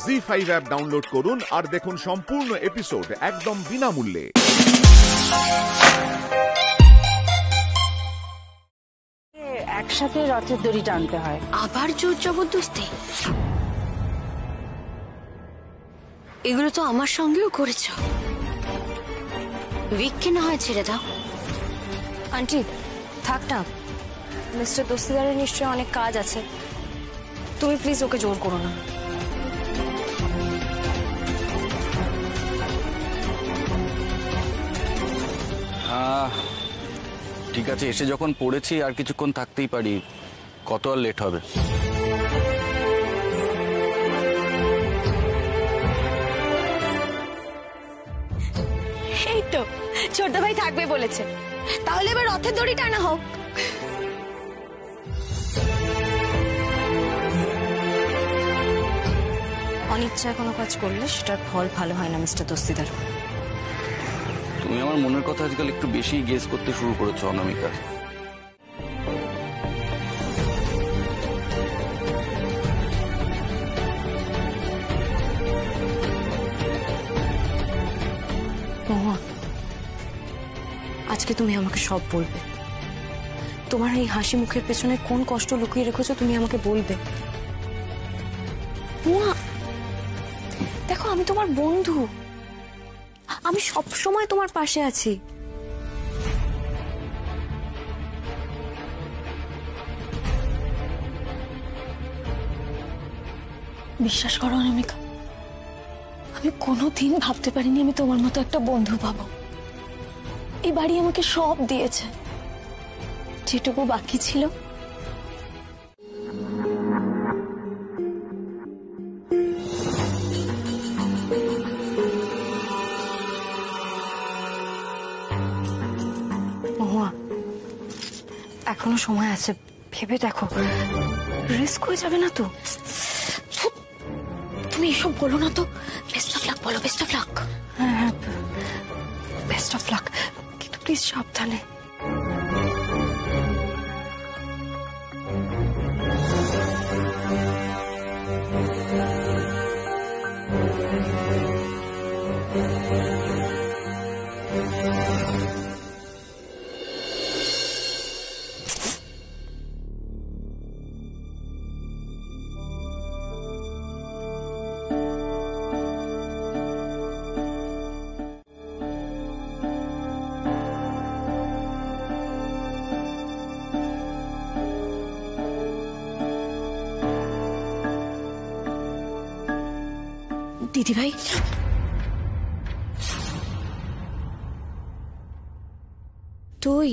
ZEE5 app download করুন আর দেখুন সম্পূর্ণ এপিসোড একদম বিনামূল্যে। একসাথে রথের দড়ি টানতে হয়, আবার জোর জবরদস্তি। এগুলো তো আমার সঙ্গেও করেছ। উইককে না হয় ছেড়ে দাও। আন্টি থাক না, মিস্টার দস্তিদারের নিশ্চয়ই অনেক কাজ আছে, তুমি প্লিজ ওকে জোর করো না। ঠিক আছে, এসে যখন পড়েছি আর কিছুক্ষণ থাকতেই পারি, কত আর লেট হবে। এই তো ছোট ভাই থাকবে বলেছে, তাহলে এবার রথের দড়ি টানা হোক। অনিচ্ছায় কোনো কাজ করলে সেটার ফল ভালো হয় না মিস্টার দস্তিদার। তুমি আমার মনের কথা আজকাল একটু বেশি গেস করতে শুরু করেছো অনামিকা। মহুয়া, আজকে তুমি আমাকে সব বলবে। তোমার এই হাসি মুখের পেছনে কোন কষ্ট লুকিয়ে রেখেছো তুমি আমাকে বলবে। মহুয়া দেখো, আমি তোমার বন্ধু, আমি সব সময় তোমার পাশে আছি। বিশ্বাস করো অনামিকা, আমি কোনোদিন ভাবতে পারিনি আমি তোমার মতো একটা বন্ধু পাবো। এই বাড়ি আমাকে সব দিয়েছে, যেটুকু বাকি ছিল মহুয়া, এখনো সময় আছে, ভেবে দেখো, রিস্ক হয়ে যাবে না তো? তুমি এসব বলো না তো। বেস্ট অফ লাক বলো, বেস্ট অফ লাক। হ্যাঁ, বেস্ট অফ লাক, কিন্তু প্লিজ সাবধানে। দিদি ভাই, তুই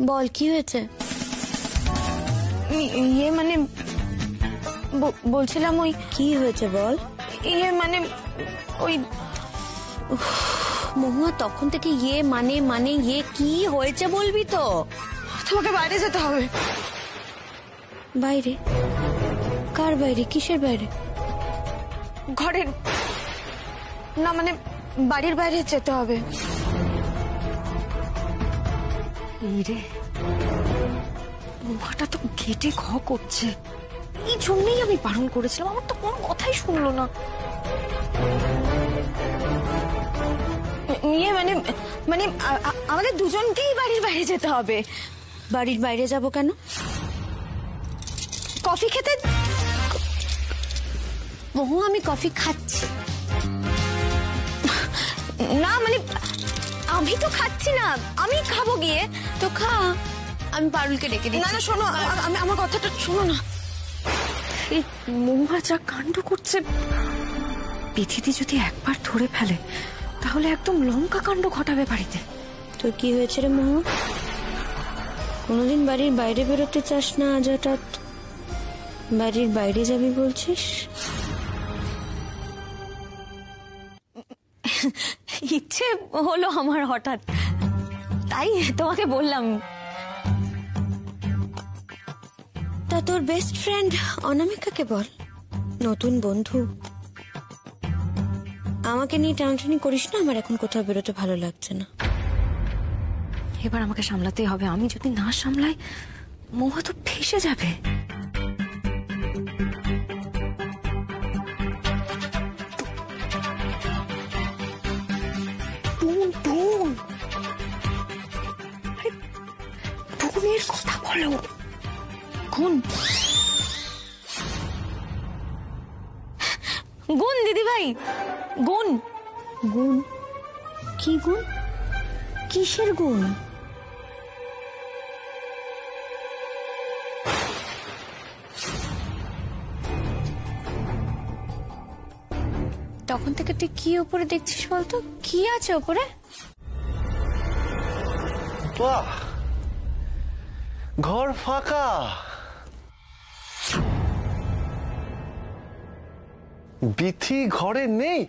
বল কি হয়েছে? ইয়ে মানে বলছিলাম ওই কি হয়েছে বল। ইয়ে মানে ওই মহুয়া, তখন থেকে ইয়ে মানে ইয়ে কি হয়েছে বলবি তো। তোমাকে বাইরে যেতে হবে। বাইরে? কার বাইরে? কিসের বাইরে? ঘরের না, মানে বাড়ির বাইরে যেতে হবে। রে বৌমাটা তো ঘেটে ঘ করছে, এই জন্যই আমি বারণ করেছিলাম, আমার তো কোনো কথাই শুনলো না। ইয়ে মানে মানে আমাদের দুজনকেই বাড়ির বাইরে যেতে হবে। বাড়ির বাইরে যাব কেন? কফি খেতে। মহু, আমি কফি খাচ্ছি না, মানে আমি তো খাচ্ছি না, আমি খাবো গিয়ে। তো খা, আমি পারুলকে ডেকে দিই। না না শোনো, আমি আমার কথাটা শোনো না। এই মহুয়া যা কাণ্ড করছে, বিধিদি যদি একবার ধরে ফেলে তাহলে একদম লঙ্কা কাণ্ড ঘটাবে বাড়িতে। তোর কি হয়েছে রে মহু? কোনোদিন বাড়ির বাইরে বেরোতে চাস না, আজ হঠাৎ বাড়ির বাইরে যাবি বলছিস? ইচ্ছে হলো আমার হঠাৎ, তাই তোমাকে বললাম। তা তোর বেস্ট ফ্রেন্ড অনামিকাকে বল, নতুন বন্ধু। আমাকে নিয়ে টানাটানি করিস না, আমার এখন কোথাও বেরোতে ভালো লাগছে না। এবার আমাকে সামলাতেই হবে, আমি যদি না সামলাই মহুয়া তো ফেসে যাবে। ডুন। ডুনের কথা বলো। গুণ গুণ দিদি ভাই, গুণ। গুণ? কি গুণ? কিসের গুণ? তখন থেকে তুই কি উপরে দেখছিস বলতো? কি আছে উপরে? বাহ, ঘর ফাঁকা। বিথি ঘরে নেই।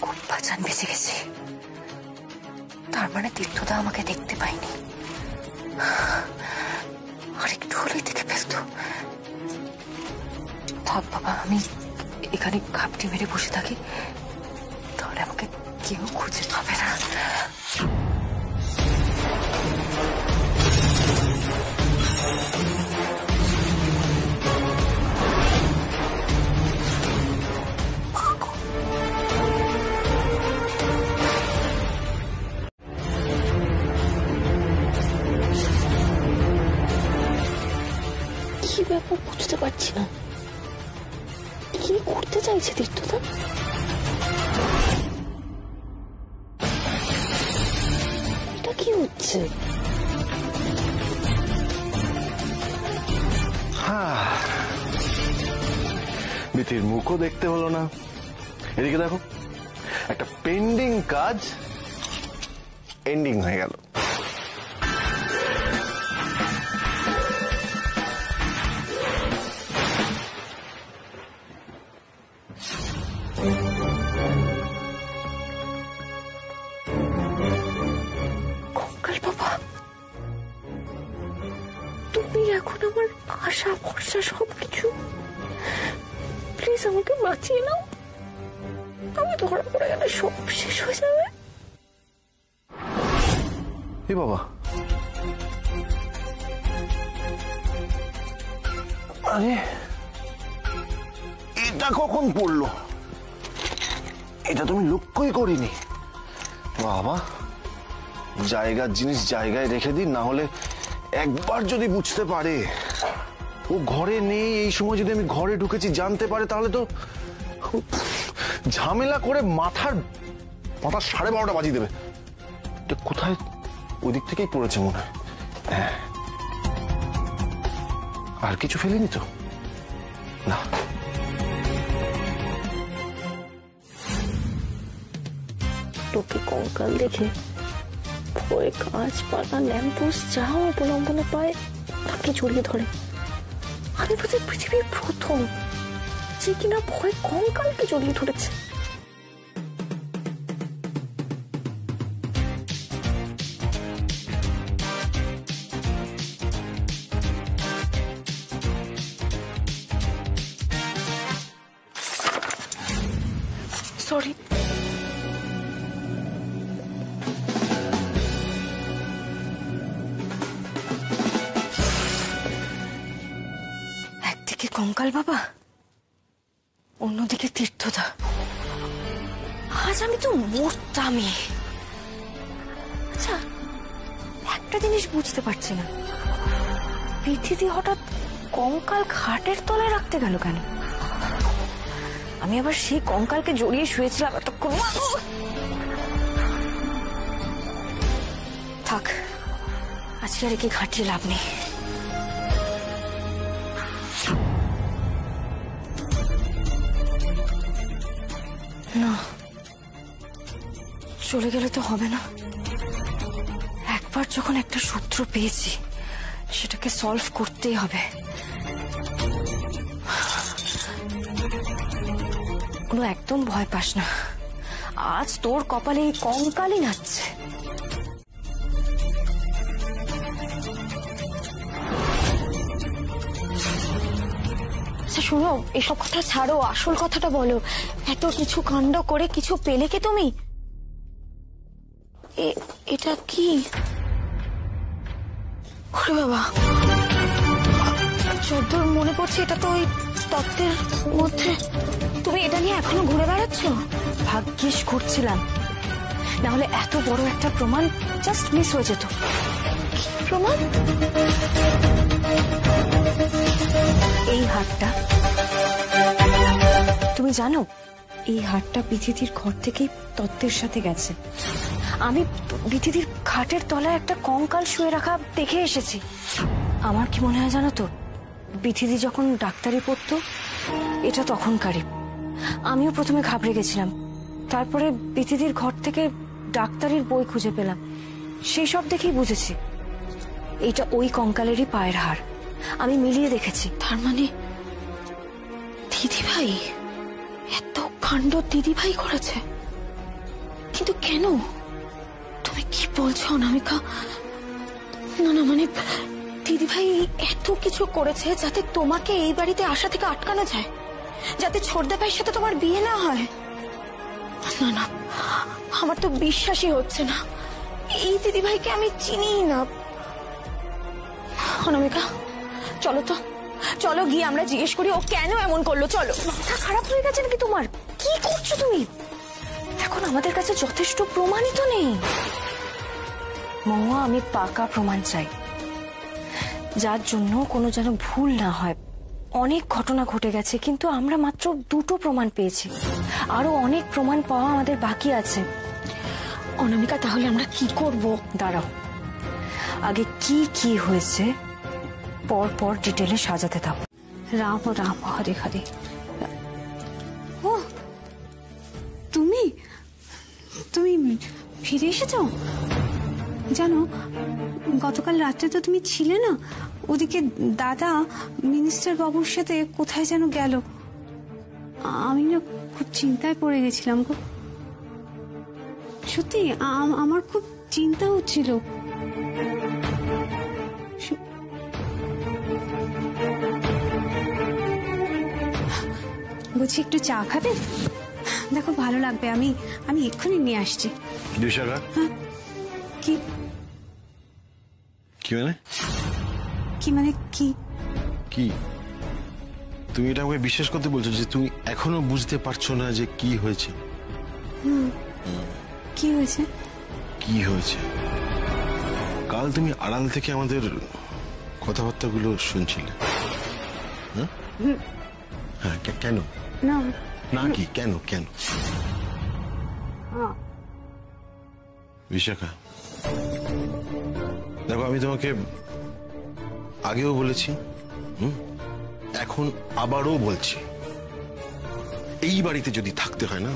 খুব বাঁচান বেঁচে গেছি। তার মানে তীর্থদা আমাকে দেখতে পাইনি। আর একটু হলেই দেখে ফেলতো। থাক বাবা, আমি এখানে ঘাপটি মেরে বসে থাকি, তাহলে আমাকে কেউ খুঁজে পাবে না। কি ব্যাপার বুঝতে পারছি না, কি করতে চাইছে তীর্থদা? এটা কি হচ্ছে? বিথির মুখও দেখতে হলো না। এদিকে দেখো, একটা পেন্ডিং কাজ এন্ডিং হয়ে গেল। কঙ্কাল বাবা, তুমি এখন আমার আশা ভরসা সবকিছু। প্লিজ আমাকে বাঁচিয়ে নাও। আমি ধরা পড়ে গেলে সব শেষ হয়ে যাবে। এ বাবা, আরে এটা কখন পড়লো? এটা তুমি লক্ষ্যই করিনি। বাবা, জায়গার জিনিস জায়গায় রেখে দিন, না হলে একবার যদি বুঝতে পারে ও ঘরে নেই, এই সময় যদি আমি ঘরে ঢুকেছি জানতে পারে, তাহলে তো ঝামেলা করে মাথার 12:30 বাজিয়ে দেবে। কোথায়? ওই দিক থেকেই পড়েছে মনে হয়। হ্যাঁ, আর কিছু ফেলিনি তো? না। তোকে কঙ্কাল দেখে ভয়ে গাছপালা ল্যাম্পোস্ট যা অবলম্বনে পায় তাকে জড়িয়ে ধরে। আমি বোধহয় পৃথিবীর প্রথম যে কিনা ভয়ে কঙ্কালকে জড়িয়ে ধরেছে। সরি। একদিকে কঙ্কাল বাবা, অন্যদিকে তীর্থদা। আজ আমি তো মরতামই। আচ্ছা, একটা জিনিস বুঝতে পারছি না, পৃথিবী হঠাৎ কঙ্কাল খাটের তলায় রাখতে গেল কেন? আমি আবার সেই কঙ্কালকে জড়িয়ে শুয়েছিলাম এতক্ষণ। থাক, আজকে আর একে ঘাঁটিয়ে লাভ নেই। না, চলে গেলে তো হবে না। একবার যখন একটা সূত্র পেয়েছি, সেটাকে সলভ করতেই হবে। কোনো একদম ভয় পাস না, আজ তোর কপালে এই কঙ্কালই নাচছে। শোনো, এসব কথা ছাড়ো, আসল কথাটা বলো। এত কিছু কাণ্ড করে কিছু পেলে কি তুমি? এটা কি? ওরে বাবা, যতদূর মনে পড়ছে এটা তো ওই তত্ত্বের মধ্যে তুমি এটা নিয়ে এখনো ঘুরে বেড়াচ্ছ? ভাগ্যিস করছিলাম, না হলে এত বড় একটা প্রমাণ জাস্ট মিস হয়ে যেত। প্রমাণ? এই হারটা, তুমি জানো এই হারটা বিথিদির ঘর থেকেই তত্ত্বের সাথে গেছে। আমি বিথিদির খাটের তলায় একটা কঙ্কাল শুয়ে রাখা দেখে এসেছি। আমার কি মনে হয় জানো তো, বিথিদি যখন ডাক্তারি পড়তো এটা তখনকারই। আমিও প্রথমে ঘাবড়ে গেছিলাম, তারপরে বিথিদির ঘর থেকে ডাক্তারির বই খুঁজে পেলাম, সেই সব দেখেই বুঝেছি এইটা ওই কঙ্কালেরই পায়ের হার। আমি মিলিয়ে দেখেছি। তার মানে দিদিভাই, এত কাণ্ড দিদিভাই করেছে? কিন্তু কেন? তুমি কি বলছো অনামিকা? না না, মানে দিদিভাই এত কিছু করেছে যাতে তোমাকে এই বাড়িতে আসা থেকে আটকানো যায়, যাতে ছোটদা ভাইয়ের সাথে তোমার বিয়ে না হয়। না না, আমার তো বিশ্বাসই হচ্ছে না। এই দিদিভাইকে আমি চিনি না। অনামিকা, চলো তো, চলো গিয়ে আমরা জিজ্ঞেস করি ও কেন এমন করলো। চলো। মাথা খারাপ হয়ে গেছে নাকি তোমার? কি করছো তুমি? এখন আমাদের কাছে যথেষ্ট প্রমাণই তো নেই। মহুয়া, আমি পাকা প্রমাণ চাই, যার জন্য কোনো যেন ভুল না হয়। অনেক ঘটনা ঘটে গেছে, কিন্তু আমরা মাত্র 2টো প্রমাণ পেয়েছি, আরো অনেক প্রমাণ পাওয়া আমাদের বাকি আছে। অনামিকা, তাহলে আমরা কি করব? দাঁড়াও, আগে কি কি হয়েছে পর পর ডিটেলে সাজাতে দাও। রাম রাম হরে হরে। ও, তুমি তুমি ফিরে এসেছো? জানো, গতকাল রাত্রে তো তুমি ছিলে না, ওদিকে দাদা মিনিস্টার বাবুর সাথে কোথায় যেন গেল। আমি না খুব চিন্তায় পড়ে গেছিলাম গো। সত্যি আমার খুব চিন্তা হচ্ছিল। বলছি একটু চা খাবে? দেখো ভালো লাগবে, আমি আমি এক্ষুনি নিয়ে আসছি। বিশাখা, কি কি মানে? কি মানে কি? কি তুমি এটা আমাকে বিশ্বাস করতে বলছো যে তুমি এখনো বুঝতে পারছো না যে কি হয়েছে? কি হয়েছে? কি হয়েছে? কাল তুমি আড়াল থেকে আমাদের কথাবার্তাগুলো শুনছিলে। হ্যাঁ, কেন? না না কি কেন কেন? বিশাখা, দেখো, আমি তোমাকে আগেও বলেছি, এখন আবারও বলছি, এই বাড়িতে যদি থাকতে হয় না,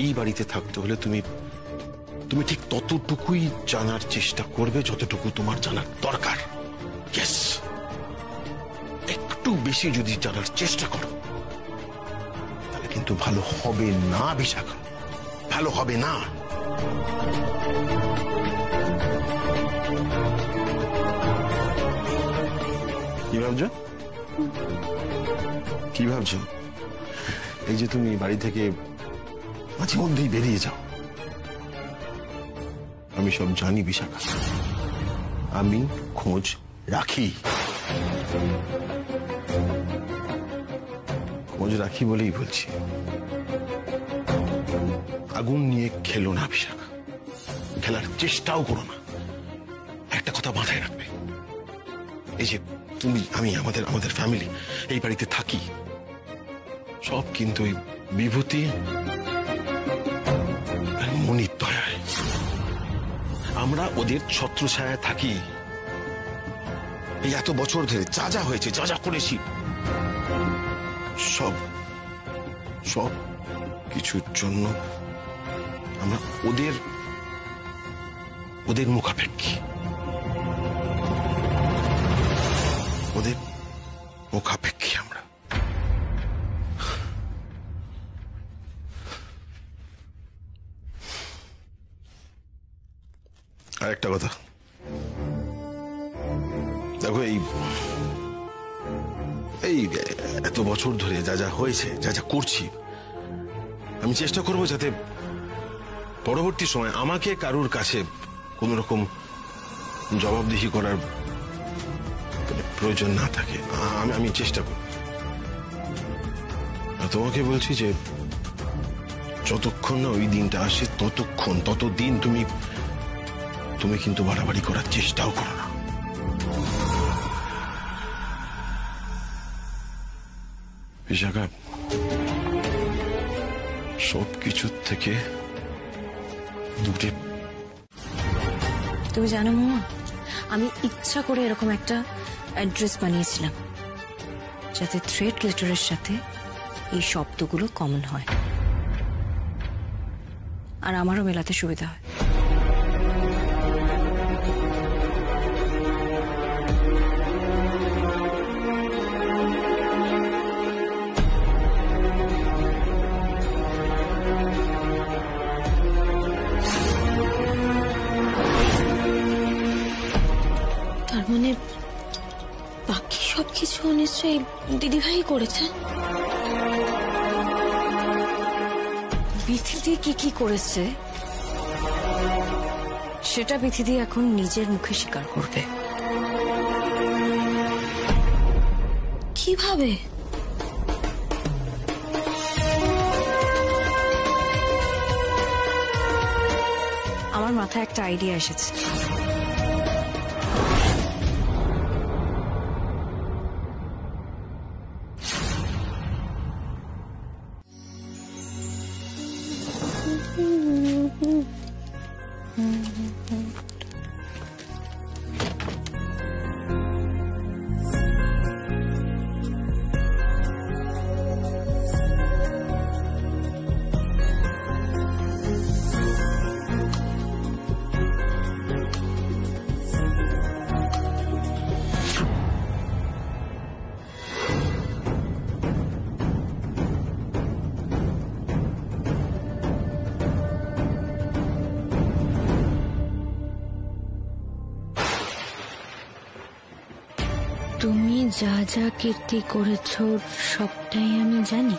এই বাড়িতে থাকতে হলে তুমি তুমি ঠিক ততটুকুই জানার চেষ্টা করবে যতটুকু তোমার জানার দরকার। ইয়েস, একটু বেশি যদি জানার চেষ্টা করো তাহলে কিন্তু ভালো হবে না বিশাখা, ভালো হবে না। কি ভাবছো? কি ভাবছো? এই যে তুমি বাড়ি থেকে মাঝে মধ্যেই বেরিয়ে যাও, আমি সব জানি বিশাখা, আমি খোঁজ রাখি, খোঁজ রাখি বলেই বলছি। আগুন নিয়ে খেলো না বিশাখা, খেলার চেষ্টাও করো না। একটা কথা মাথায় রাখবে, এই যে তুমি, আমি, আমাদের আমাদের ফ্যামিলি এই বাড়িতে থাকি, সব কিন্তু ওই বিভূতি আর মনির দয়ায়। আমরা ওদের ছত্রছায়ায় থাকি। এই এত বছর ধরে যা যা হয়েছে, যা যা করেছি, সব সব কিছুর জন্য আমরা ওদের ওদের মুখাপেক্ষী, ওদের মুখাপেক্ষী আমরা। আর একটা কথা, দেখো, এই এত বছর ধরে যা যা হয়েছে, যা যা করছি, আমি চেষ্টা করব যাতে পরবর্তী সময় আমাকে কারুর কাছে কোন রকম জবাবদিহি করার প্রয়োজন না থাকে। আমি চেষ্টা করব। তোমাকে বলছি যে যতক্ষণ না ওই দিনটা আসে ততদিন তুমি কিন্তু বাড়াবাড়ি করার চেষ্টাও করো না। বিশাখা, সবকিছুর থেকে দূরে। তুমি জানো মামা, আমি ইচ্ছা করে এরকম একটা অ্যাড্রেস বানিয়েছিলাম যাতে থ্রেড লেটারের সাথে এই শব্দগুলো কমন হয় আর আমারও মেলাতে সুবিধা হয়। তার মানে বাকি সবকিছু নিশ্চয়ই দিদিভাই করেছে। বিথিদি কি করেছে সেটা বিথিদি এখন নিজের মুখে স্বীকার করবে। কিভাবে? আমার মাথায় একটা আইডিয়া এসেছে। তুমি যা যা কীর্তি করেছ সবটাই আমি জানি।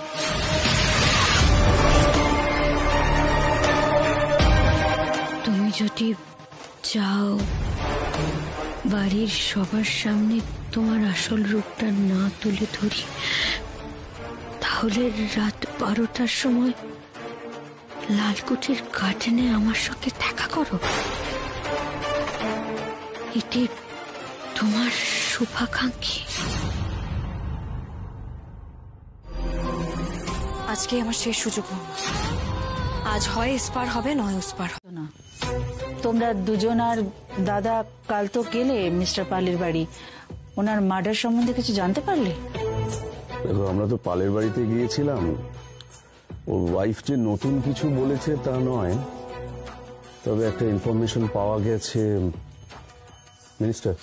তুমি যদি চাও বাড়ির সবার সামনে তোমার আসল রূপটা না তুলে ধরি, তাহলে রাত 12টার সময় লালকুঠির গার্ডেনে আমার সঙ্গে দেখা করো। এটি তোমার শুভাকাঙ্ক্ষী। আজকে আমার শেষ সুযোগ। আজ হয় এসপার হবে, নয় ওসপার হবে না। তোমরা দুজন আর দাদা কাল তো গেলে মিস্টার পালের বাড়ি, ওনার মার্ডার সম্বন্ধে কিছু জানতে পারলে? দেখো, আমরা তো পালের বাড়িতে গিয়েছিলাম। ওর ওয়াইফ যে নতুন কিছু বলেছে তা নয়, তবে একটা ইনফরমেশন পাওয়া গেছে। মিনিস্টার,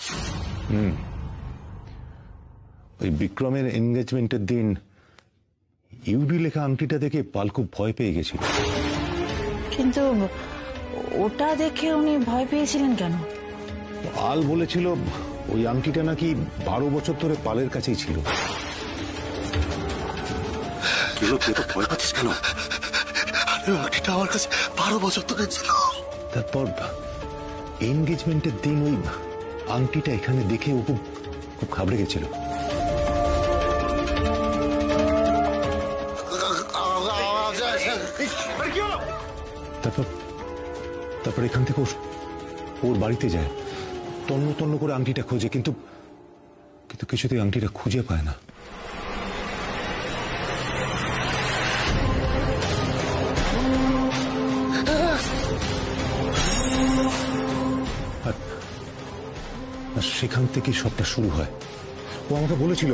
ওই বিক্রমের এনগেজমেন্টের দিন ইউডি লেখা আংটিটা দেখে পাল খুব ভয় পেয়ে গেছিল। কিন্তু ওটা দেখে উনি ভয় পেয়েছিলেন কেন? পাল বলেছিল ওই আংটিটা নাকি 12 বছর ধরে পালের কাছেই ছিল। ভয় পাচ্ছিস কেন? আংটিটা আমার কাছে 12 বছর ধরে ছিল। তারপর এনগেজমেন্টের দিন ওই আংটিটা এখানে দেখে ও খুব ঘাবড়ে গেছিল। তারপর এখান থেকে ওর বাড়িতে যায়, তন্ন তন্ন করে আংটিটা খোঁজে, কিন্তু কিছুতেই আংটিটা খুঁজে পায় না। আর সেখান থেকে সবটা শুরু হয়। ও আমাকে বলেছিল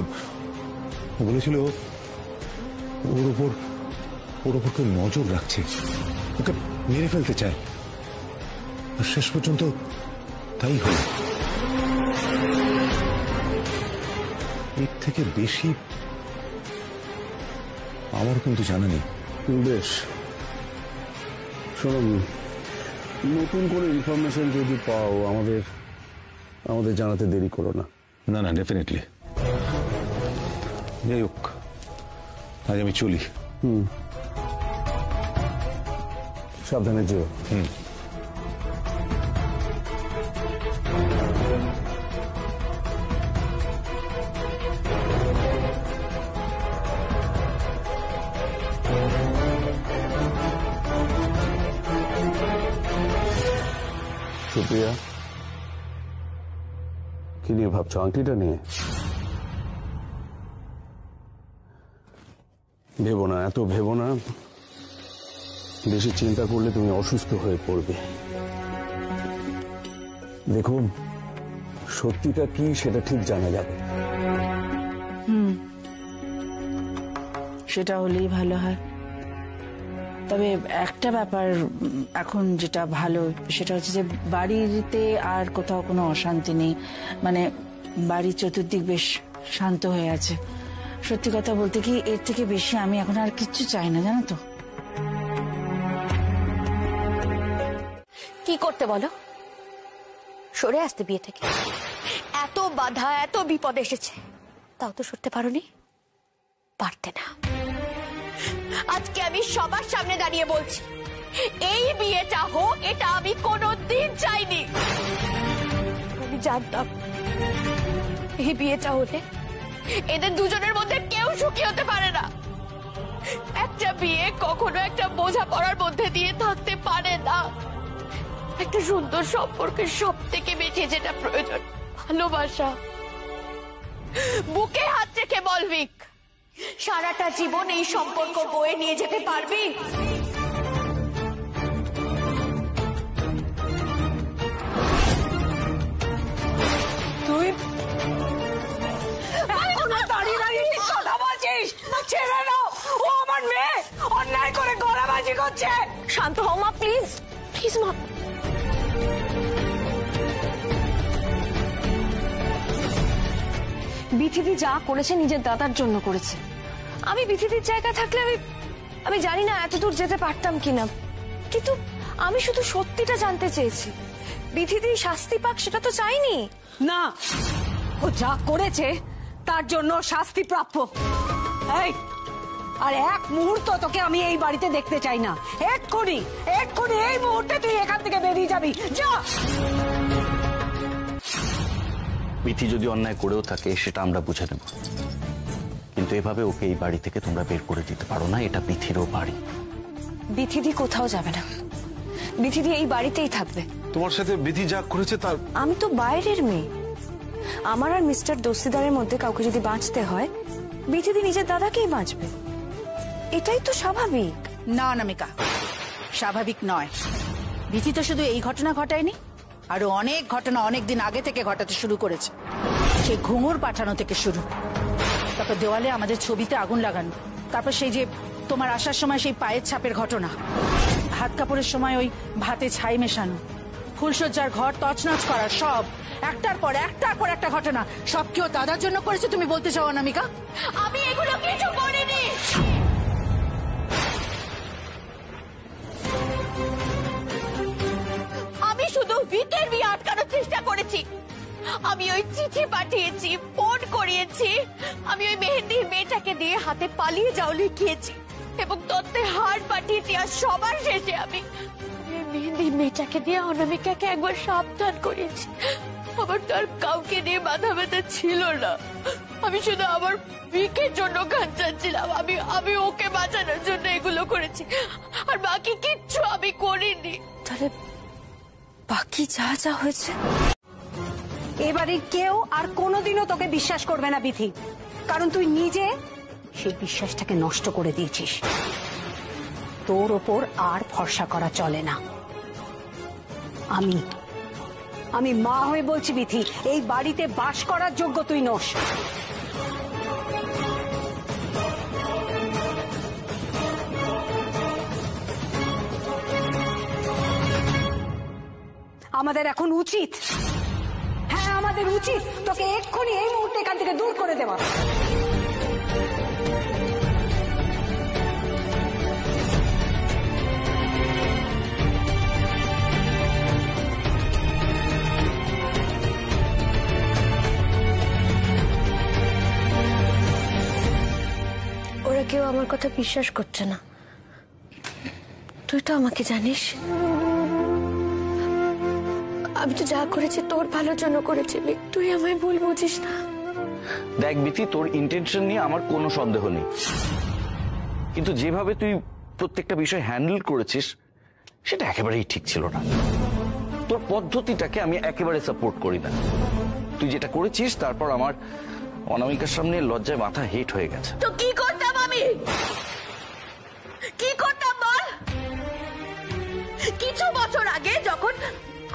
ওর উপর কেউ নজর রাখছে, ওকে মেরে ফেলতে চায়। আর শেষ পর্যন্ত তাই হল। এর থেকে বেশি আমারও কিন্তু জানা নেই। বেশ, শোনো, নতুন করে ইনফরমেশন যদি পাও আমাদের জানাতে দেরি করো না। না, ডেফিনেটলি। যাই হোক, আজ আমি চলি। সাবধানে যেও। সুপ্রিয়া, কি নিয়ে ভাবছো? আংটিটা নিয়ে? ভেবো না, এত ভেবো না। বেশি চিন্তা করলে তুমি অসুস্থ হয়ে পড়বে। দেখো, সত্যিটা কি সেটা ঠিক জানা যাবে। সেটা হলেই ভালো হয়। তবে একটা ব্যাপার এখন যেটা ভালো সেটা হচ্ছে যে বাড়িতে আর কোথাও কোনো অশান্তি নেই, মানে বাড়ির চতুর্দিক বেশ শান্ত হয়ে আছে। সত্যি কথা বলতে কি, এর থেকে বেশি আমি এখন আর কিচ্ছু চাই না, জানো তো। কি করতে বলো? সরে আসতে বিয়ে থেকে। এত বাধা, এত বিপদ এসেছে, তাও তো সরতে পারোনি? পারতে না। আজকে আমি সবার সামনে দাঁড়িয়ে বলছি, এই বিয়েটা হোক, এটা আমি কোনোদিন চাইনি। আমি জানতাম এই বিয়েটা হলে এদের দুজনের মধ্যে কেউ সুখী হতে পারে না। একটা বিয়ে কখনো একটা বোঝাপড়ার মধ্যে দিয়ে থাকতে পারে না। একটা সুন্দর সম্পর্কের সব থেকে বেশি যেটা প্রয়োজন, ভালোবাসা। বুকে হাত রেখে বল ভিক, সারাটা জীবন এই সম্পর্ক বয়ে নিয়ে যেতে পারবি? তুই দাঁড়িয়ে দাঁড়িয়ে কথা বলছিস? ছেড়ে দাও, ও আমার মেয়ে, অন্যায় করে গলাবাজি করছে। শান্ত হও মা, প্লিজ প্লিজ মা। বিথিদি যা করেছে নিজের দাদার জন্য করেছে। আমি বিথিদির জায়গা থাকলে আমি জানি না এতদূর যেতে পারতাম কিনা, কিন্তু আমি শুধু সত্যিটা জানতে চেয়েছি। বিথিদি শাস্তি পাক সেটা তো চাইনি। না, ও যা করেছে তার জন্য শাস্তি প্রাপ্য। এই, আর এক মুহূর্ত তোকে আমি এই বাড়িতে দেখতে চাই না। এক্ষুনি এক্ষুনি এই মুহূর্তে তুই এখান থেকে বেরিয়ে যাবি, যা। বিথি যদি অন্যায় করেও থাকে সেটা আমরা বুঝে নেব, কিন্তু এভাবে ওকে এই বাড়ি থেকে তোমরা বের করে দিতে পারো না। এটা বিথিরও বাড়ি। বিথিদি কোথাও যাবে না, বিথিদি এই বাড়িতেই থাকবে। তোমার সাথে বিধি যা করেছে তার। আমি তো বাইরের মেয়ে। আমার আর মিস্টার দস্তিদারের মধ্যে কাউকে যদি বাঁচতে হয়, বিথিদি নিজের দাদাকেই বাঁচবে। এটাই তো স্বাভাবিক। না অনামিকা, স্বাভাবিক নয়। বিথি তো শুধু এই ঘটনা ঘটায়নি, আরো অনেক ঘটনা অনেক দিন আগে থেকে ঘটাতে শুরু করেছে। সেই ঘুঙুর পাঠানো থেকে শুরু, তারপর দেওয়ালে আমাদের ছবিতে আগুন লাগানো, তারপর সেই যে তোমার আসার সময় সেই পায়ের ছাপের ঘটনা, ভাত কাপড়ের সময় ওই ভাতে ছাই মেশানো, ফুলসজ্জার ঘর তছনছ করা, সব একটার পর একটা ঘটনা। সব কেউ দাদার জন্য করেছে তুমি বলতে চাও অনামিকা? আমি এগুলো কিছু করিনি। আমি শুধু ভিকের বিয়ে আটকানোর চেষ্টা করেছি। আমি ওই চিঠি পাঠিয়েছি, ফোন করিয়েছি, আমি ওই মেহেন্দির মেয়েটাকে দিয়ে হাতে পালিয়ে যাও লিখিয়েছি এবং তত্ত্বে হার পাঠিয়েছি। আর সবার শেষে আমি মেহেন্দির মেয়েটাকে দিয়ে অনামিকাকে একবার সাবধান করিয়েছি। আমার তার কাউকে নিয়ে মাথা ব্যথা ছিল না। আমি শুধু আমার ভিকের জন্য কাঁদছিলাম। আমি ওকে বাঁচানোর জন্য এগুলো করেছি, আর বাকি কিচ্ছু আমি করিনি। তাহলে বাকি যা যা হয়েছে, এবারে কেউ আর কোনোদিনও তোকে বিশ্বাস করবে না বিথি, কারণ তুই নিজে সেই বিশ্বাসটাকে নষ্ট করে দিয়েছিস। তোর ওপর আর ভরসা করা চলে না। আমি মা হয়ে বলছি বিথি, এই বাড়িতে বাস করার যোগ্য তুই নস। আমাদের এখন উচিত, হ্যাঁ আমাদের উচিত তোকে এক্ষুনি এই মুহূর্তে এখান থেকে দূর করে দেওয়া। ওরা কেউ আমার কথা বিশ্বাস করছে না। তুই তো আমাকে জানিস, আমি তো যা করেছি তোর ভালোর জন্য করেছি। তুই আমায় ভুল বুঝিস না। দেখ বিথি, তোর ইন্টেনশন নিয়ে আমার কোনো সন্দেহ নেই, কিন্তু যেভাবে তুই প্রত্যেকটা বিষয় হ্যান্ডেল করেছিস সেটা একেবারেই ঠিক ছিল না। তোর পদ্ধতিটাকে আমি একেবারে সাপোর্ট করি না। তুই যেটা করেছিস তারপর আমার অনামিকার সামনে লজ্জায় মাথা হিট হয়ে গেছে। তো কি করতাম আমি? কি করতাম বল? কিছু বছর আগে যখন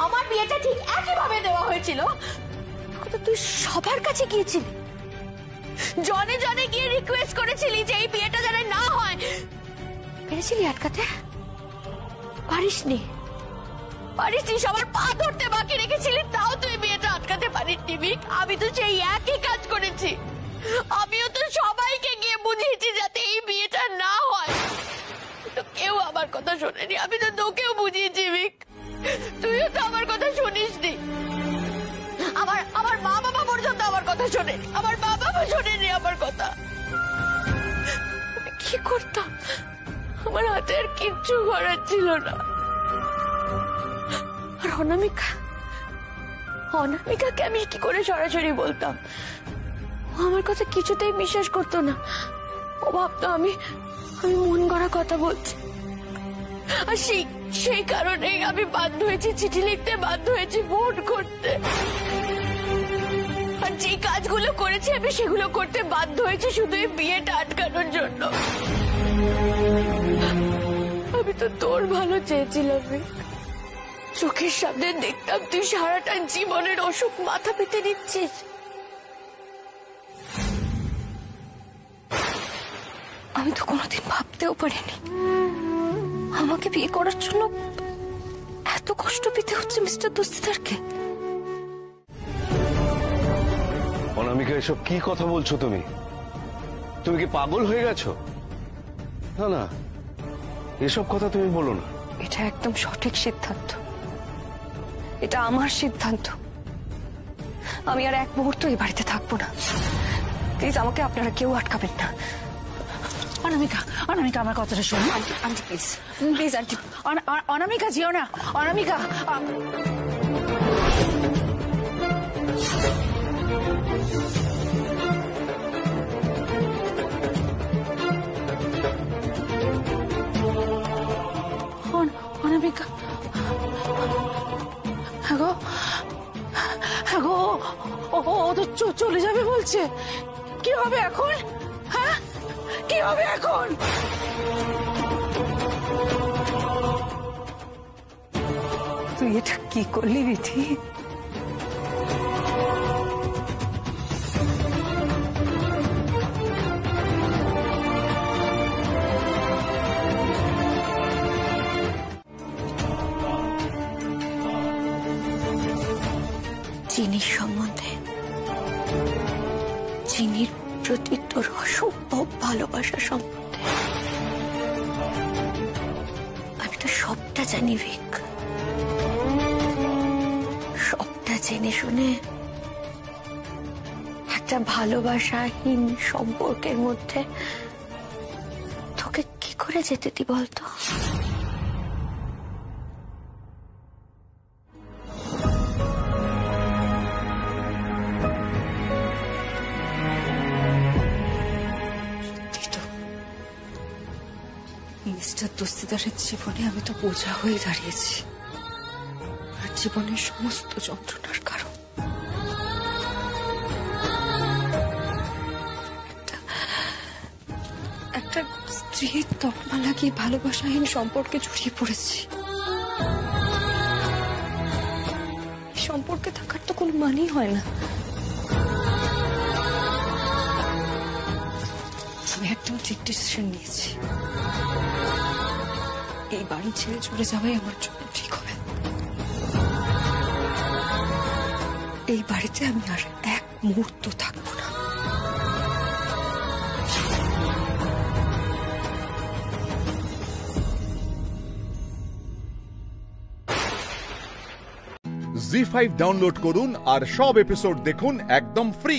আমার বিয়েটা ঠিক একইভাবে দেওয়া হয়েছিল, তখন তো তুই সবার কাছে গিয়েছিলি, জনে জনে গিয়ে রিকোয়েস্ট করেছিলি যে এই বিয়েটা যেন না হয়। পেরেছিলি আটকাতে? পারিসনি। সবার পা ধরতে বাকি রেখেছিলি, তাও তুই বিয়েটা আটকাতে পারিসনি বিক। আমি তো সেই একই কাজ করেছি। আমিও তো সবাইকে গিয়ে বুঝিয়েছি যাতে এই বিয়েটা না হয়, তো কেউ আমার কথা শোনেনি। আমি তো তোকেও বুঝিয়েছি বিক, তুইও তো আমার কথা শুনিসনি। আমার মা বাবা পর্যন্ত আমার কথা শোনেনি, আমার বাবা মা শোনেনি আমার কথা। কি করতাম? আমার হাতে আর কিচ্ছু করার ছিল না। আর অনামিকাকে আমি কি করে সরাসরি বলতাম? ও আমার কথা কিছুতেই বিশ্বাস করতো না। ও ভাবতো আমি মন গড়া কথা বলছি। আর সেই কারণেই আমি বাধ্য হয়েছি চিঠি লিখতে, বাধ্য হয়েছি ফোন করতে। আর যে কাজগুলো করেছি আমি সেগুলো করতে বাধ্য হয়েছি শুধু এই বিয়েটা আটকানোর জন্য। আমি তো তোর ভালো চেয়েছিলাম, চোখের সামনে দেখতাম তুই সারাটা জীবনের অসুখ মাথা পেতে নিচ্ছিস। আমি তো কোনোদিন ভাবতেও পারিনি আমাকে বিয়ে করার জন্য এত কষ্ট পেতে হচ্ছে মিস্টার দস্তিদারকে। অনামিকা, এসব কি কথা বলছো তুমি? তুমি কি পাগল হয়ে গেছো? না না, এসব কথা তুমি বলো না। এটা একদম সঠিক সিদ্ধান্ত, এটা আমার সিদ্ধান্ত। আমি আর এক মুহূর্ত এই বাড়িতে থাকবো না। প্লিজ আমাকে আপনারা কেউ আটকাবেন না। অনামিকা, আমার কথাটা শোনো। Aunty please, please aunty. Anamika, যেও না। অনামিকা, অনামিকা, হ্যাঁ গো, ও তো চলে যাবে বলছে। কি হবে এখন? হ্যাঁ, কি হবে এখন? তুই এটা কি করলি বিধি? চিনির সম্বন্ধে, চিনির প্রতি তোর অসম্ভব ভালোবাসা সম্বন্ধে আমি তো সবটা জানি ভিক। সবটা জেনে শুনে একটা ভালোবাসাহীন সম্পর্কের মধ্যে তোকে কি করে যেতে দি বলতো? মিস্টার দস্তিদারের জীবনে আমি তো বোঝা হয়ে দাঁড়িয়েছি, আর জীবনের সমস্ত যন্ত্রণার কারণ। একটা স্ত্রীর তকমা লাগিয়ে ভালোবাসাহীন সম্পর্কে জড়িয়ে পড়েছি। সম্পর্কে থাকার তো কোনো মানেই হয় না। আমি একদম ঠিক ডিসিশন নিয়েছি, এই বাড়ি ছেড়ে চলে যাওয়াই আমার জন্য ঠিক হবে। এই বাড়িতে আমি আর এক মুহূর্ত থাকবো না। জি5 ডাউনলোড করুন আর সব এপিসোড দেখুন একদম ফ্রি।